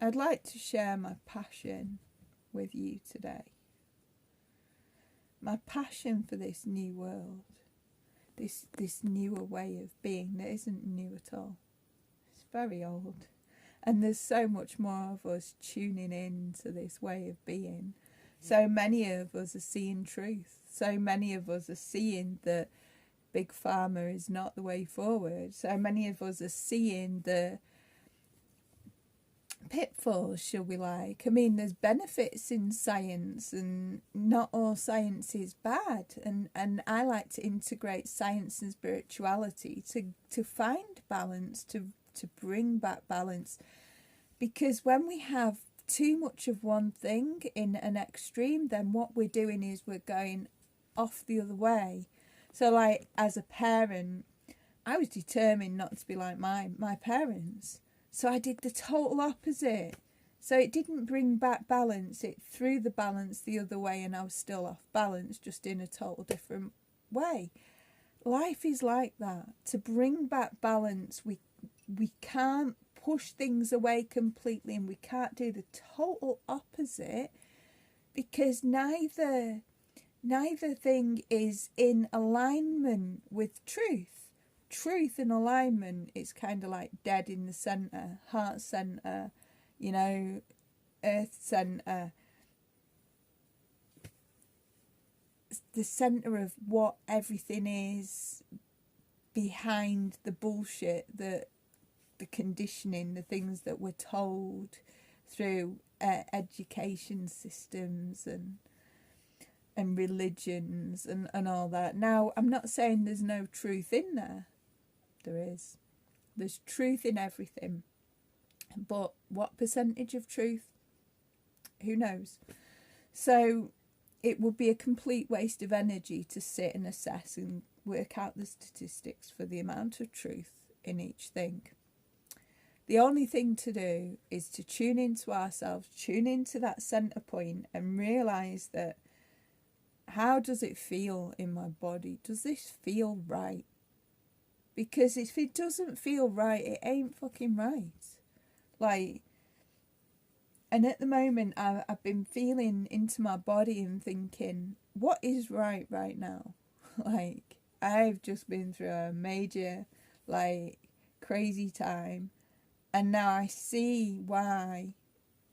I'd like to share my passion with you today. My passion for this new world, this newer way of being that isn't new at all. It's very old. And there's so much more of us tuning in to this way of being. So many of us are seeing truth. So many of us are seeing that Big Pharma is not the way forward. So many of us are seeing the pitfalls, shall we like. I mean, there's benefits in science, and not all science is bad. And I like to integrate science and spirituality to find balance, to bring back balance. Because when we have too much of one thing in an extreme, then what we're doing is we're going off the other way. So like as a parent, I was determined not to be like my parents. So I did the total opposite. So it didn't bring back balance. It threw the balance the other way, and I was still off balance, just in a total different way. Life is like that. To bring back balance, we can't push things away completely, and we can't do the total opposite, because neither thing is in alignment with truth. Truth and alignment is kind of like dead in the centre, heart centre, earth centre. The centre of what everything is, behind the bullshit, the conditioning, the things that we're told through education systems and religions and all that. Now, I'm not saying there's no truth in there. There is. There's truth in everything. But what percentage of truth? Who knows? So it would be a complete waste of energy to sit and assess and work out the statistics for the amount of truth in each thing. The only thing to do is to tune into ourselves, tune into that centre point, and realise that, how does it feel in my body? Does this feel right? Because if it doesn't feel right, it ain't fucking right. Like, and at the moment, I've been feeling into my body and thinking, what is right now? Like, I've just been through a major, crazy time. And now I see why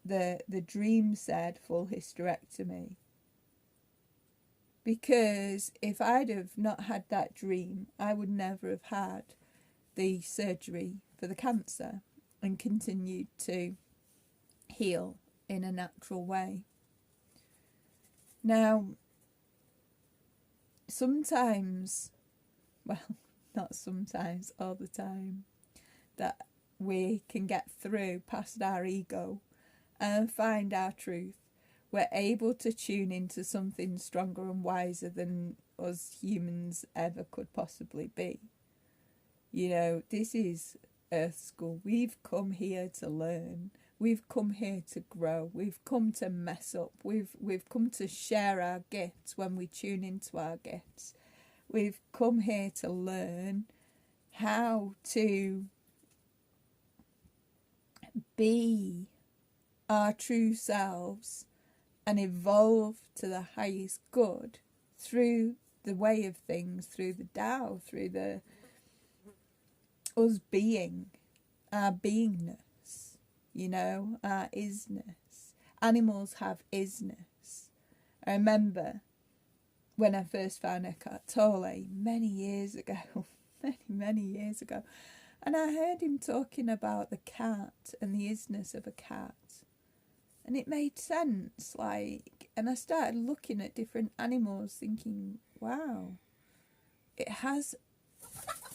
the dream said full hysterectomy. Because if I'd have not had that dream, I would never have had the surgery for the cancer and continued to heal in a natural way. Now, sometimes, well, not sometimes, all the time, that we can get through past our ego and find our truth. We're able to tune into something stronger and wiser than us humans ever could possibly be. This is Earth School. We've come here to learn. We've come here to grow. We've come to mess up. We've come to share our gifts when we tune into our gifts. We've come here to learn how to be our true selves and evolve to the highest good through the way of things, through the Tao, through the us being, our beingness, our isness. Animals have isness. I remember when I first found Eckhart Tolle many years ago, many years ago, and I heard him talking about the cat and the isness of a cat. And it made sense, and I started looking at different animals thinking, wow,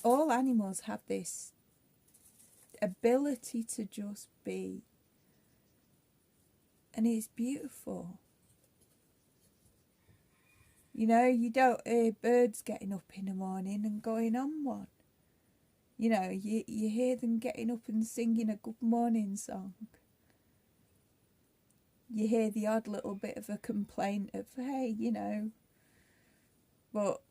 all animals have this ability to just be. And it's beautiful. You don't hear birds getting up in the morning and going on one. You hear them getting up and singing a good morning song. You hear the odd little bit of a complaint of, hey, but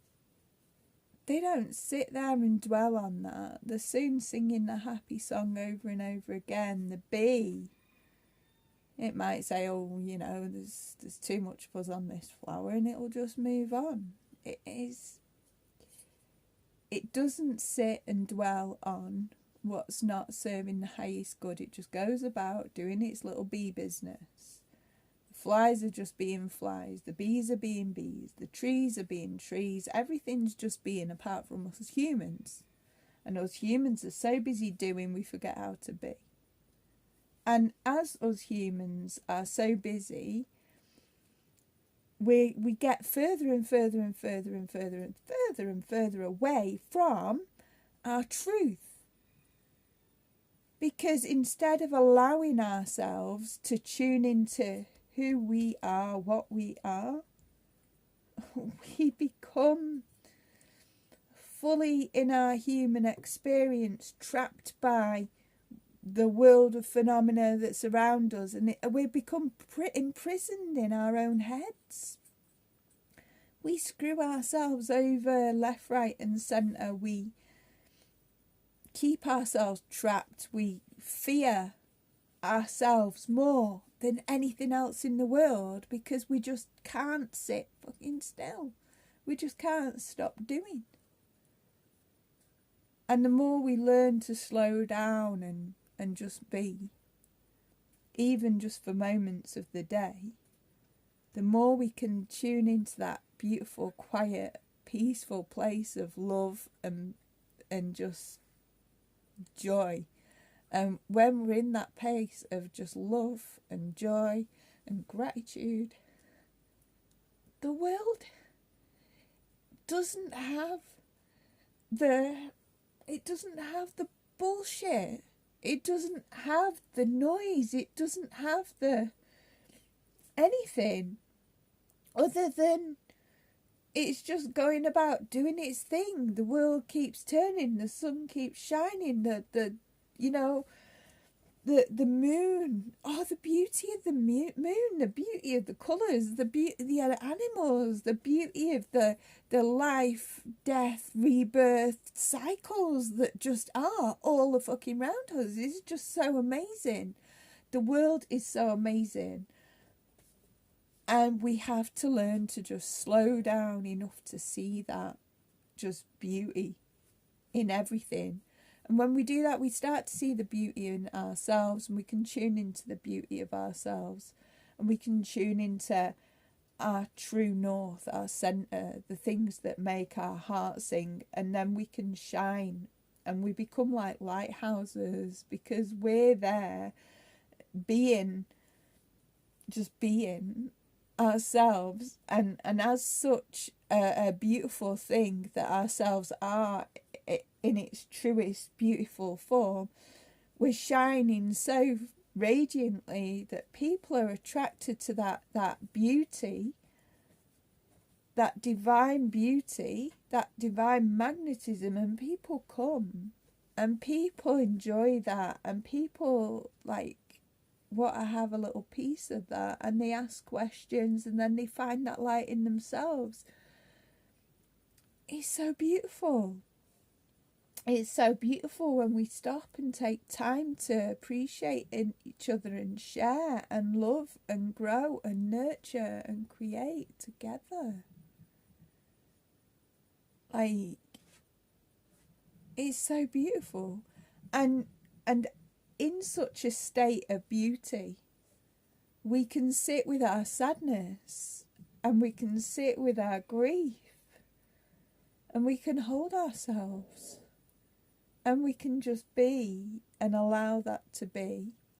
they don't sit there and dwell on that. They're soon singing the happy song over and over again. The bee It might say, oh, you know, there's too much fuzz on this flower, and it'll just move on. It doesn't sit and dwell on what's not serving the highest good. It just goes about doing its little bee business. The flies are just being flies. The bees are being bees. The trees are being trees. Everything's just being, apart from us as humans. And us humans are so busy doing, we forget how to be. And as us humans are so busy, we get further and further and further and further and further and further away from our truth. Because instead of allowing ourselves to tune into who we are, what we are, we become fully in our human experience, trapped by the world of phenomena that's around us, and we become imprisoned in our own heads. We screw ourselves over left, right and centre. We keep ourselves trapped. We fear ourselves more than anything else in the world because we just can't sit fucking still. We just can't stop doing. And the more we learn to slow down and just be, even just for moments of the day, the more we can tune into that beautiful, quiet, peaceful place of love and just joy. And when we're in that place of just love and joy and gratitude, the world doesn't have the bullshit. It doesn't have the noise. It doesn't have the anything other than it's just going about doing its thing. The world keeps turning. The sun keeps shining. The moon. Oh, the beauty of the moon. The beauty of the colours. The beauty of the animals. The beauty of the life, death, rebirth cycles that just are all the fucking round us. It's just so amazing. The world is so amazing. And we have to learn to just slow down enough to see that just beauty in everything. And when we do that, we start to see the beauty in ourselves, and we can tune into the beauty of ourselves, and we can tune into our true north, our centre, the things that make our heart sing, and then we can shine, and we become like lighthouses because we're there being ourselves, and as such a beautiful thing that ourselves are in its truest beautiful form. We're shining so radiantly that people are attracted to that beauty, that divine beauty, that divine magnetism, and people come and people enjoy that, and people want to have a little piece of that, and they ask questions, and then they find that light in themselves. It's so beautiful. It's so beautiful when we stop and take time to appreciate each other and share and love and grow and nurture and create together. It's so beautiful. And in such a state of beauty, we can sit with our sadness, and we can sit with our grief, and we can hold ourselves, and we can just be and allow that to be.